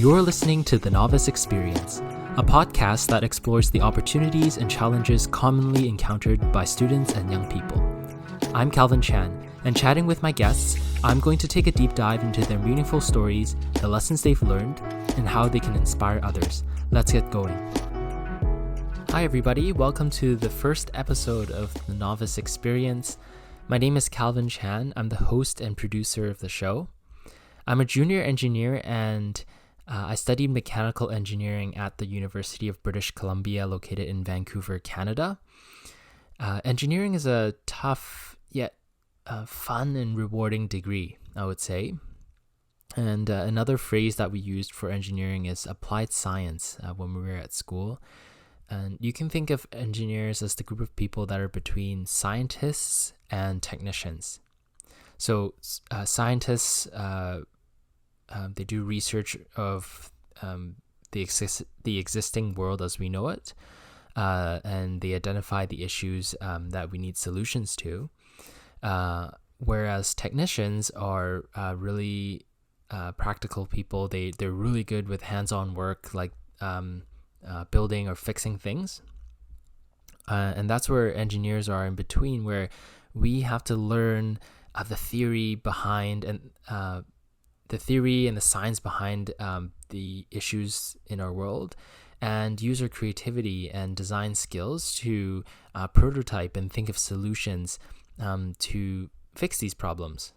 You're listening to the Novice Experience, a podcast that explores the opportunities and challenges commonly encountered by students and young people. I'm Calvin Chan, and chatting with my guests, I'm going to take a deep dive into their meaningful stories, the lessons they've learned, and how they can inspire others. Let's get going. Hi everybody, welcome to the first episode of the Novice Experience. My name is Calvin Chan. I'm the host and producer of the show. I'm a junior engineer and I studied mechanical engineering at the University of British Columbia located in Vancouver, Canada. Engineering is a tough yet fun and rewarding degree, I would say. And another phrase that we used for engineering is applied science when we were at school. And you can think of engineers as the group of people that are between scientists and technicians. So scientists, they do research of the existing world as we know it, and they identify the issues that we need solutions to. Whereas technicians are really practical people. They're really good with hands-on work, like building or fixing things. And that's where engineers are in between, where we have to learn the theory behind and the theory and the science behind the issues in our world, and use our creativity and design skills to prototype and think of solutions to fix these problems.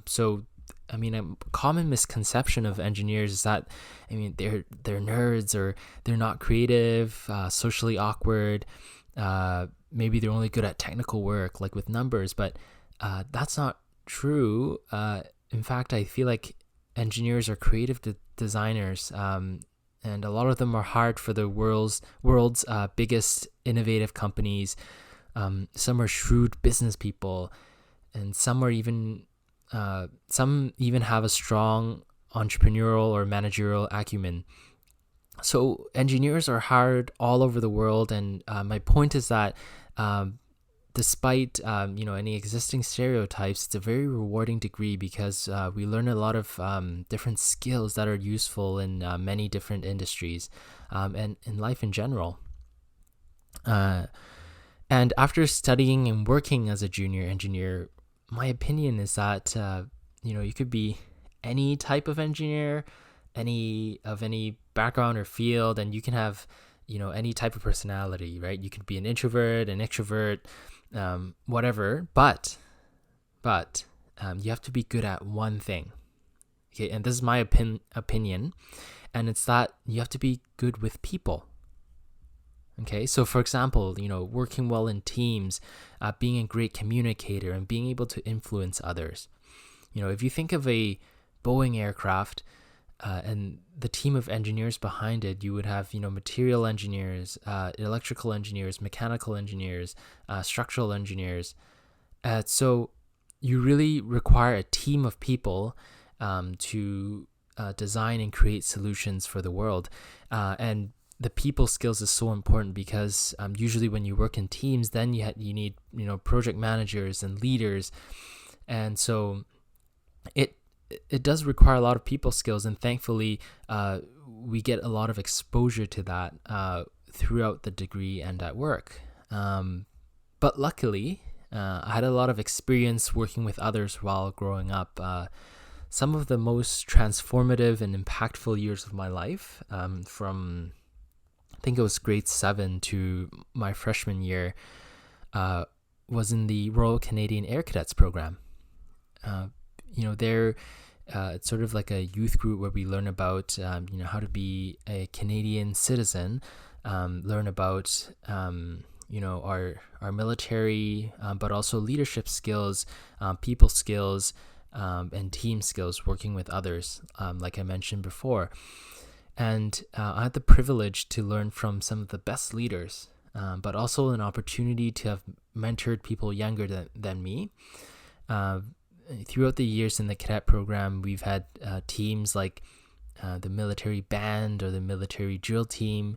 So a common misconception of engineers is that, they're nerds, or they're not creative, socially awkward. Maybe they're only good at technical work, like with numbers, but that's not true. In fact, I feel like engineers are creative designers, and a lot of them are hired for the world's biggest innovative companies. Some are shrewd business people, and some even have a strong entrepreneurial or managerial acumen. So engineers are hired all over the world, and my point is that despite any existing stereotypes, it's a very rewarding degree because we learn a lot of different skills that are useful in many different industries and in life in general. And after studying and working as a junior engineer, my opinion is that you could be any type of engineer, any background or field, and you can have any type of personality, right? You could be an introvert, an extrovert, whatever, but you have to be good at one thing. Okay, and this is my opinion, and it's that you have to be good with people. Okay, so for example, working well in teams, being a great communicator, and being able to influence others. If you think of a Boeing aircraft and the team of engineers behind it, you would have, material engineers, electrical engineers, mechanical engineers, structural engineers. So you really require a team of people to design and create solutions for the world. And the people skills is so important because usually when you work in teams, then you need project managers and leaders, and so it does require a lot of people skills, and thankfully we get a lot of exposure to that throughout the degree and at work. But luckily, I had a lot of experience working with others while growing up. Some of the most transformative and impactful years of my life, from I think it was grade 7 to my freshman year, was in the Royal Canadian Air Cadets program. It's sort of like a youth group where we learn about, how to be a Canadian citizen, learn about, our military, but also leadership skills, people skills, and team skills, working with others, like I mentioned before. And I had the privilege to learn from some of the best leaders, but also an opportunity to have mentored people younger than me. Throughout the years in the cadet program, we've had teams like the military band or the military drill team.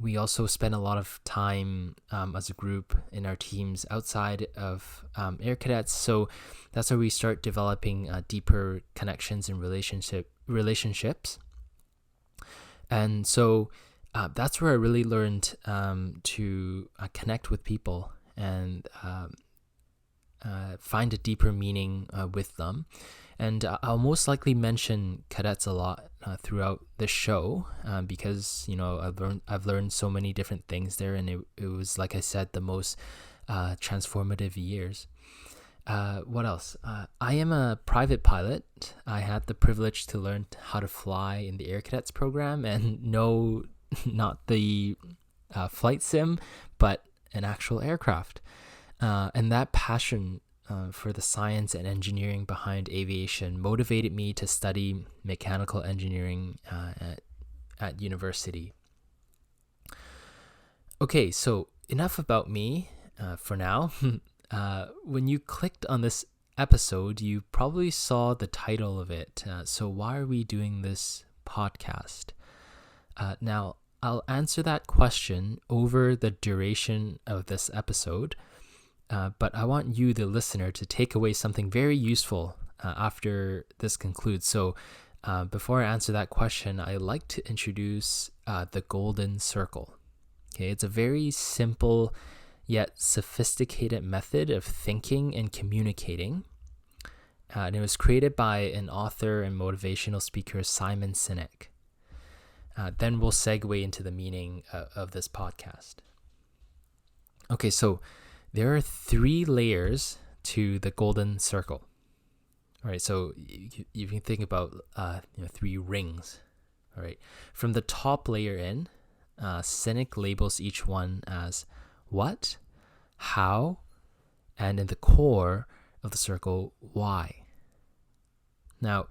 we also spend a lot of time as a group in our teams outside of Air Cadets. So that's where we start developing deeper connections and relationships. And so that's where I really learned to connect with people and find a deeper meaning with them. And I'll most likely mention cadets a lot throughout the show because I've learned so many different things there, and it was, like I said, the most transformative years. What else? I am a private pilot. I had the privilege to learn how to fly in the Air Cadets program, and no, not the flight sim, but an actual aircraft. And that passion for the science and engineering behind aviation motivated me to study mechanical engineering at university. Okay, so enough about me for now. When you clicked on this episode, you probably saw the title of it. So why are we doing this podcast? Now, I'll answer that question over the duration of this episode. But I want you, the listener, to take away something very useful after this concludes. So before I answer that question, I'd like to introduce the golden circle. Okay, it's a very simple yet sophisticated method of thinking and communicating. And it was created by an author and motivational speaker, Simon Sinek. Then we'll segue into the meaning of this podcast. Okay, so there are 3 layers to the golden circle. All right, so you can think about 3 rings. All right, from the top layer in, Sinek labels each one as what, how, and in the core of the circle, why. Now,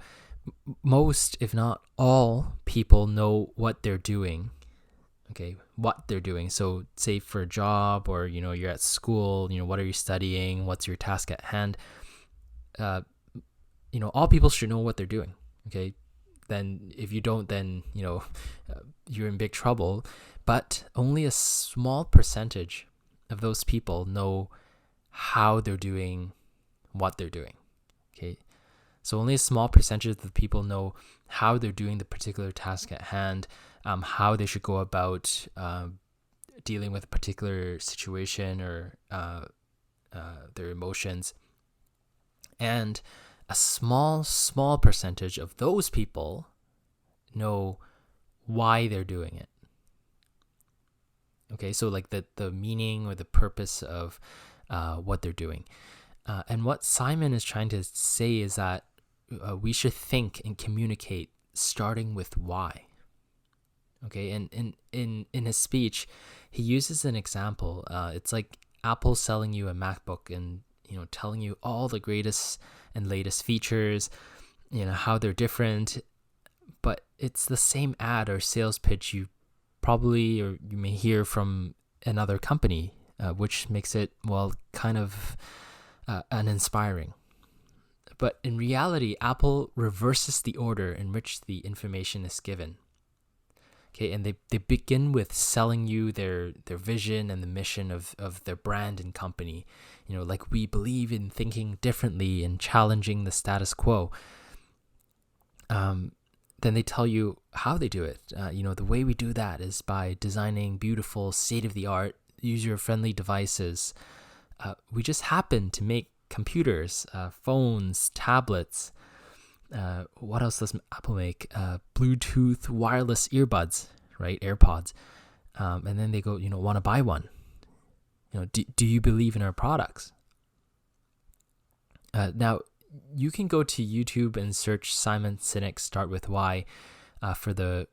most, if not all, people know what they're doing. Okay, what they're doing. So say for a job, or you're at school, what are you studying, what's your task at hand? All people should know what they're doing. Okay, then if you don't, then you're in big trouble. But only a small percentage of those people know how they're doing what they're doing. Okay, so only a small percentage of the people know how they're doing the particular task at hand, how they should go about dealing with a particular situation or their emotions. And a small percentage of those people know why they're doing it. Okay, so like the meaning or the purpose of what they're doing. And what Simon is trying to say is that we should think and communicate starting with why. Okay, and in his speech, he uses an example. It's like Apple selling you a MacBook and telling you all the greatest and latest features, how they're different, but it's the same ad or sales pitch you probably or you may hear from another company, which makes it kind of uninspiring. But in reality, Apple reverses the order in which the information is given. Okay, and they begin with selling you their vision and the mission of their brand and company. Like, we believe in thinking differently and challenging the status quo. Then they tell you how they do it. The way we do that is by designing beautiful, state-of-the-art, user-friendly devices. We just happen to make computers, phones, tablets. What else does Apple make? Bluetooth wireless earbuds, right? AirPods. And then they go, want to buy one. Do you believe in our products? Now, you can go to YouTube and search Simon Sinek Start With Why for the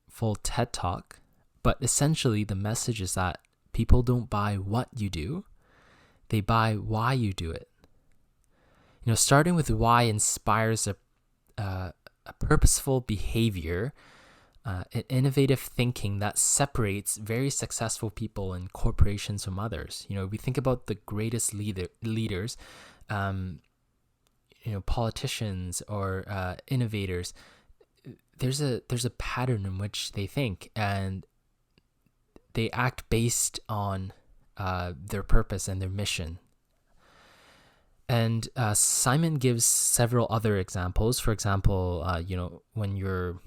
full TED Talk. But essentially, the message is that people don't buy what you do. They buy why you do it. Starting with why inspires a purposeful behavior, an innovative thinking that separates very successful people and corporations from others. We think about the greatest leaders, politicians or innovators. There's a pattern in which they think, and they act based on their purpose and their mission. And Simon gives several other examples. For example, when you're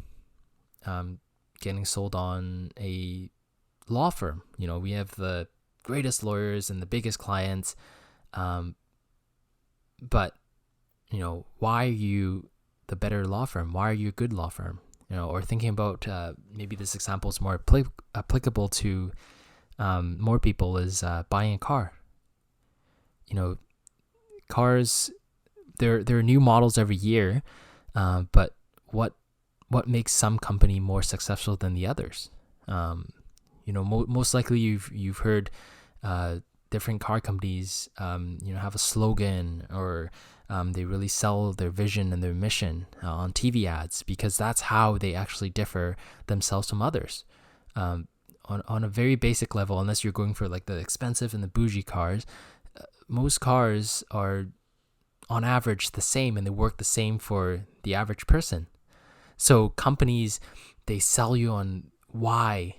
getting sold on a law firm, we have the greatest lawyers and the biggest clients, but why are you the better law firm? Why are you a good law firm? Or thinking about maybe this example is more applicable to more people, is buying a car. Cars, there are new models every year, but what makes some company more successful than the others? Most likely you've heard different car companies have a slogan, or they really sell their vision and their mission on TV ads, because that's how they actually differ themselves from others. On a very basic level, unless you're going for like the expensive and the bougie cars, most cars are on average the same, and they work the same for the average person. So companies, they sell you on why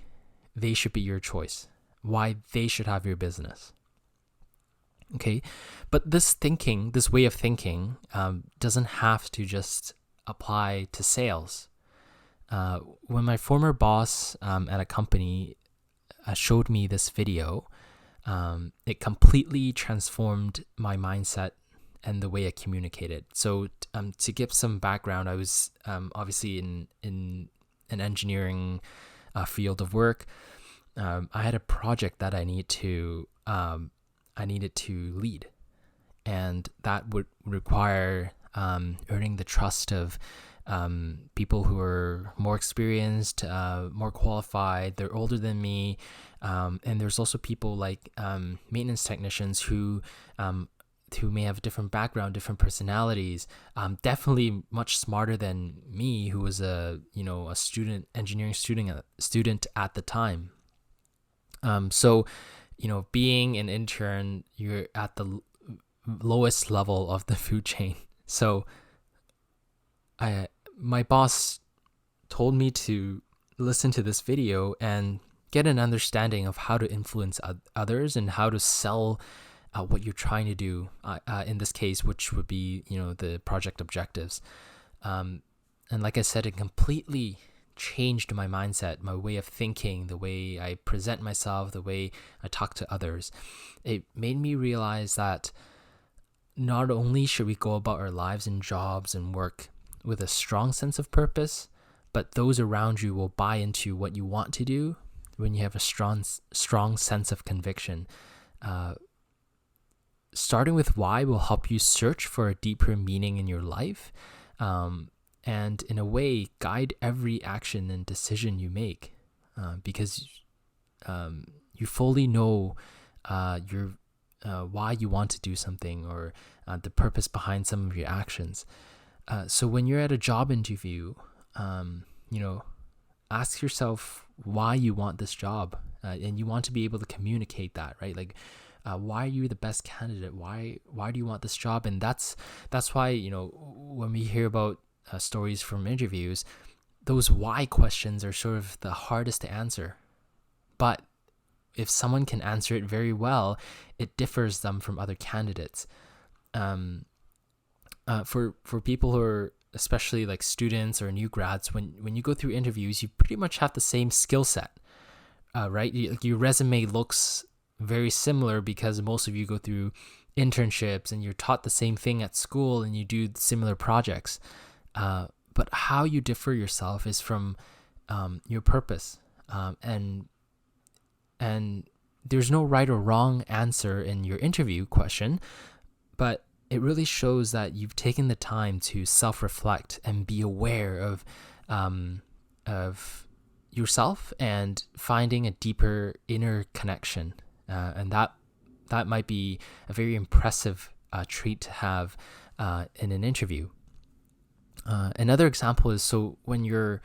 they should be your choice, why they should have your business. Okay, but this way of thinking doesn't have to just apply to sales. When my former boss at a company showed me this video, it completely transformed my mindset and the way I communicated. So to give some background, I was obviously in an engineering field of work. I had a project that I needed to lead, and that would require earning the trust of people who are more experienced, more qualified. They're older than me, and there's also people like maintenance technicians who may have a different background, different personalities, definitely much smarter than me, who was a engineering student at the time. So being an intern, you're at the lowest level of the food chain. So my boss told me to listen to this video and get an understanding of how to influence others and how to sell what you're trying to do, in this case, which would be, the project objectives. And like I said, it completely changed my mindset, my way of thinking, the way I present myself, the way I talk to others. It made me realize that not only should we go about our lives and jobs and work with a strong sense of purpose, but those around you will buy into what you want to do when you have a strong sense of conviction. Starting with why will help you search for a deeper meaning in your life, and in a way guide every action and decision you make, because you fully know why you want to do something, or the purpose behind some of your actions. So when you're at a job interview, ask yourself why you want this job, and you want to be able to communicate that, right? Like, why are you the best candidate? Why do you want this job? And that's why, when we hear about stories from interviews, those why questions are sort of the hardest to answer. But if someone can answer it very well, it differs them from other candidates. For people who are especially like students or new grads, when you go through interviews, you pretty much have the same skill set, right? Your resume looks very similar because most of you go through internships and you're taught the same thing at school and you do similar projects. But how you differ yourself is from your purpose. And there's no right or wrong answer in your interview question, but it really shows that you've taken the time to self-reflect and be aware of yourself and finding a deeper inner connection. And that might be a very impressive trait to have in an interview. Another example is, so when you're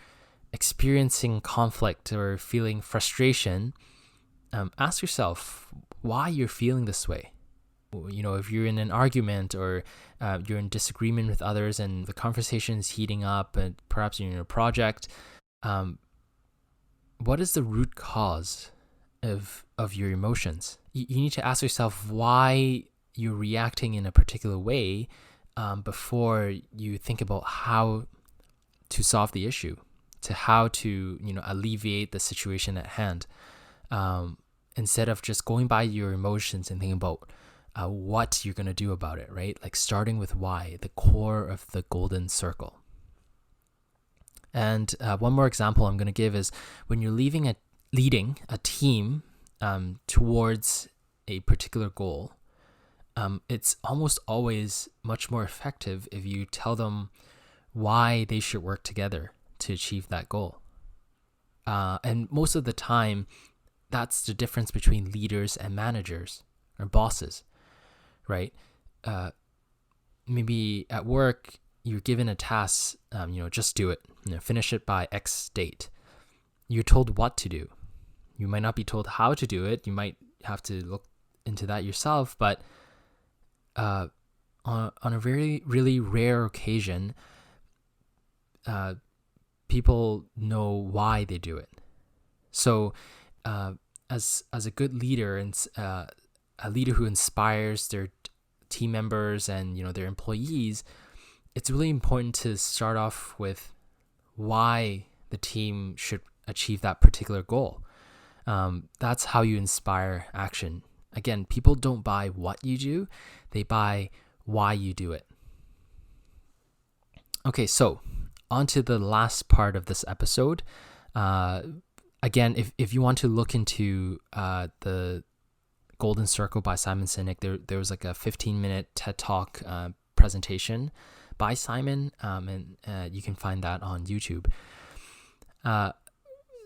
experiencing conflict or feeling frustration, ask yourself why you're feeling this way. If you're in an argument or you're in disagreement with others and the conversation is heating up, and perhaps you're in a project, what is the root cause? of your emotions. You need to ask yourself why you're reacting in a particular way before you think about how to solve the issue, to how to alleviate the situation at hand, instead of just going by your emotions and thinking about what you're going to do about it, right? Like starting with why, the core of the golden circle. And one more example I'm going to give is when you're leading a team towards a particular goal, it's almost always much more effective if you tell them why they should work together to achieve that goal. And most of the time, that's the difference between leaders and managers or bosses, right? Maybe at work, you're given a task, just do it, finish it by X date. You're told what to do. You might not be told how to do it. You might have to look into that yourself, but on a very, really rare occasion, people know why they do it. So as a good leader and a leader who inspires their team members and their employees, it's really important to start off with why the team should achieve that particular goal. That's how you inspire action. Again, people don't buy what you do, they buy why you do it. Okay, so on to the last part of this episode. Again, if you want to look into the Golden Circle by Simon Sinek, there was like a 15-minute TED Talk presentation by Simon, and you can find that on YouTube.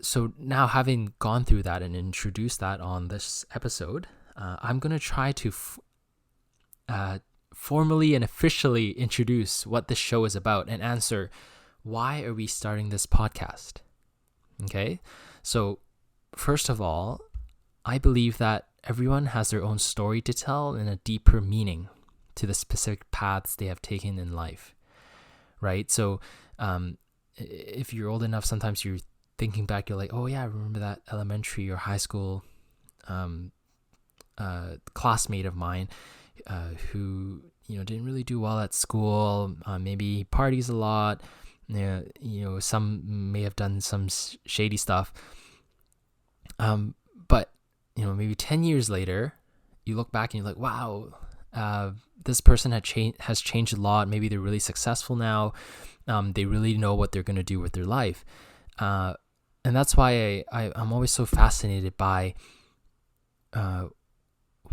So now, having gone through that and introduced that on this episode, I'm going to try to formally and officially introduce what this show is about and answer, why are we starting this podcast? Okay, so first of all, I believe that everyone has their own story to tell and a deeper meaning to the specific paths they have taken in life, right? So if you're old enough, sometimes you're thinking back, you're like, oh yeah, I remember that elementary or high school classmate of mine who didn't really do well at school. Maybe he parties a lot. Some may have done some shady stuff. But maybe 10 years later, you look back and you're like, wow, this person has changed a lot. Maybe they're really successful now. They really know what they're going to do with their life. And that's why I'm always so fascinated by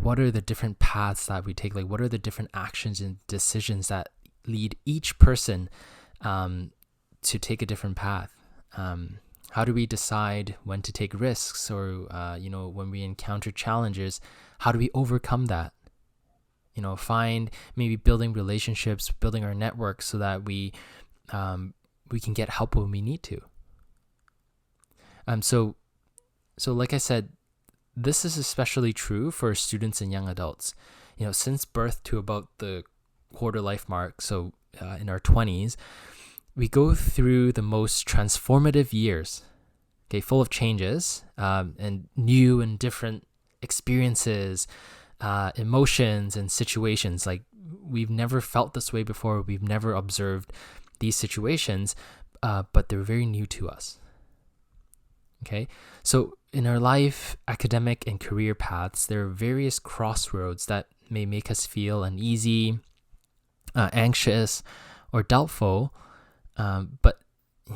what are the different paths that we take? Like, what are the different actions and decisions that lead each person to take a different path? How do we decide when to take risks, or when we encounter challenges, how do we overcome that? Find maybe building relationships, building our network so that we can get help when we need to. So like I said, this is especially true for students and young adults. Since birth to about the quarter life mark, so in our 20s, we go through the most transformative years, okay, full of changes and new and different experiences, emotions and situations. Like, we've never felt this way before. We've never observed these situations, but they're very new to us. Okay, so in our life, academic and career paths, there are various crossroads that may make us feel uneasy, anxious, or doubtful. But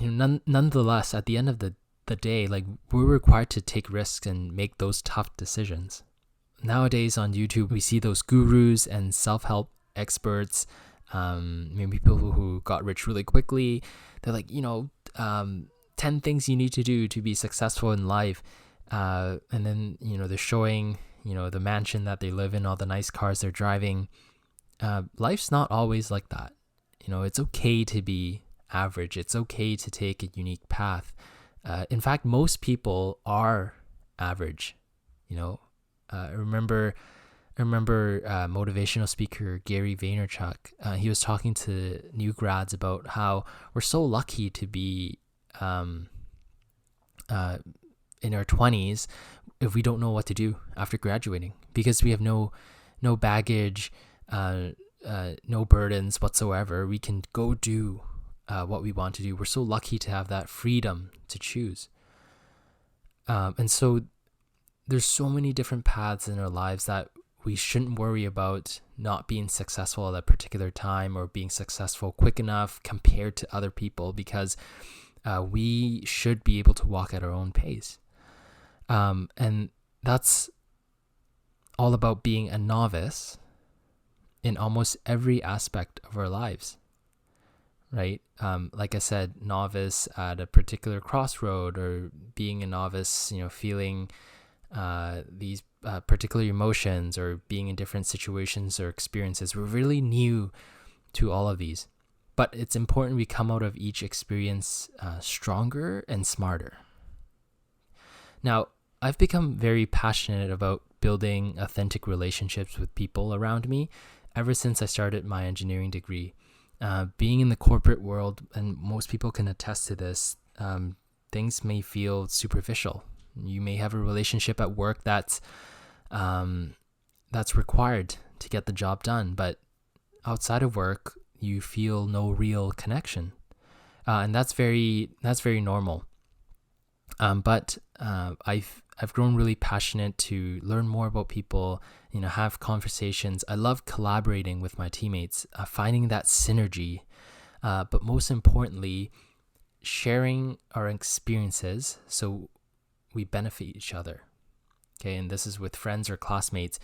nonetheless, at the end of the day, like, we're required to take risks and make those tough decisions. Nowadays on YouTube, we see those gurus and self-help experts, maybe people who got rich really quickly. They're like, 10 things you need to do to be successful in life. And then, they're showing, the mansion that they live in, all the nice cars they're driving. Life's not always like that. It's okay to be average. It's okay to take a unique path. In fact, most people are average. I remember motivational speaker Gary Vaynerchuk. He was talking to new grads about how we're so lucky to be in our 20s if we don't know what to do after graduating, because we have no baggage, no burdens whatsoever. We can go do what we want to do. We're so lucky to have that freedom to choose. And so there's so many different paths in our lives that we shouldn't worry about not being successful at a particular time or being successful quick enough compared to other people, because we should be able to walk at our own pace. And that's all about being a novice in almost every aspect of our lives, right? Like I said, novice at a particular crossroad, or being a novice, feeling these particular emotions, or being in different situations or experiences. We're really new to all of these, but it's important we come out of each experience stronger and smarter. Now, I've become very passionate about building authentic relationships with people around me ever since I started my engineering degree. Being in the corporate world, and most people can attest to this, things may feel superficial. You may have a relationship at work that's required to get the job done, but outside of work, you feel no real connection, and that's very normal. But I've grown really passionate to learn more about people, have conversations. I love collaborating with my teammates, finding that synergy, but most importantly, sharing our experiences so we benefit each other. Okay, and this is with friends or classmates.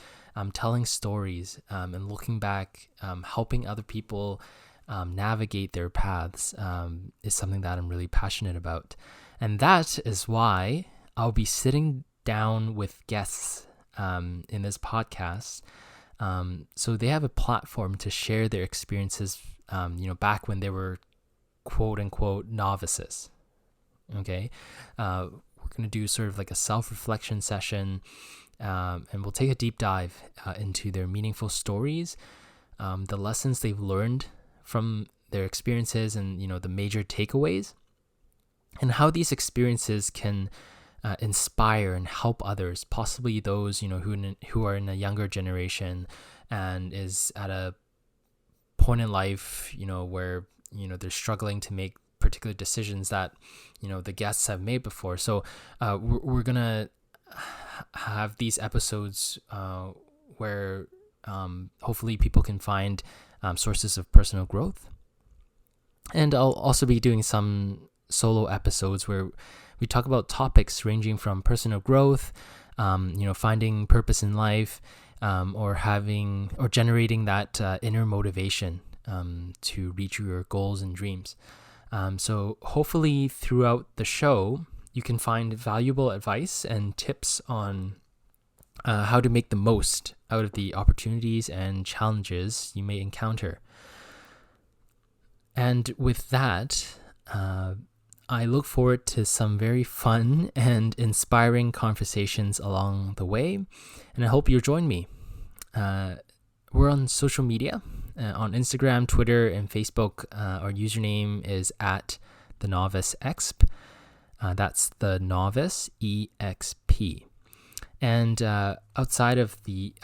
Telling stories and looking back, helping other people navigate their paths is something that I'm really passionate about. And that is why I'll be sitting down with guests in this podcast, so they have a platform to share their experiences, back when they were quote unquote novices. Okay, we're going to do sort of like a self-reflection session, and we'll take a deep dive into their meaningful stories, the lessons they've learned from their experiences, and the major takeaways, and how these experiences can inspire and help others, possibly those who are in a younger generation and is at a point in life where they're struggling to make particular decisions that the guests have made before. So we're gonna have these episodes where hopefully people can find sources of personal growth, and I'll also be doing some solo episodes where we talk about topics ranging from personal growth, finding purpose in life, or generating that inner motivation to reach your goals and dreams. So hopefully throughout the show, you can find valuable advice and tips on how to make the most out of the opportunities and challenges you may encounter. And with that, I look forward to some very fun and inspiring conversations along the way, and I hope you'll join me. We're on social media, on Instagram, Twitter, and Facebook. Our username is at the Novice Exp. That's the Novice EXP. And outside of the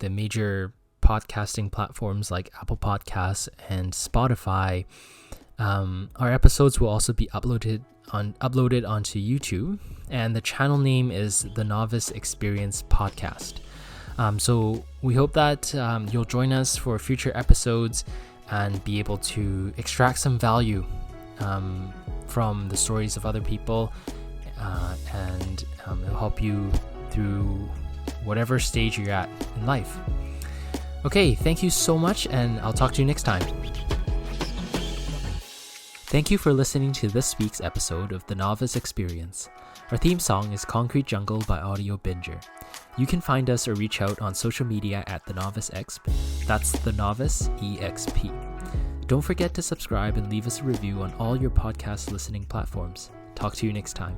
major podcasting platforms like Apple Podcasts and Spotify, our episodes will also be uploaded onto YouTube, and the channel name is the Novice Experience Podcast. So we hope that you'll join us for future episodes and be able to extract some value from the stories of other people, and it'll help you through whatever stage you're at in life. Okay, thank you so much, and I'll talk to you next time. Thank you for listening to this week's episode of The Novice Experience. Our theme song is Concrete Jungle by Audio Binger. You can find us or reach out on social media at The Novice Exp. That's The Novice EXP. Don't forget to subscribe and leave us a review on all your podcast listening platforms. Talk to you next time.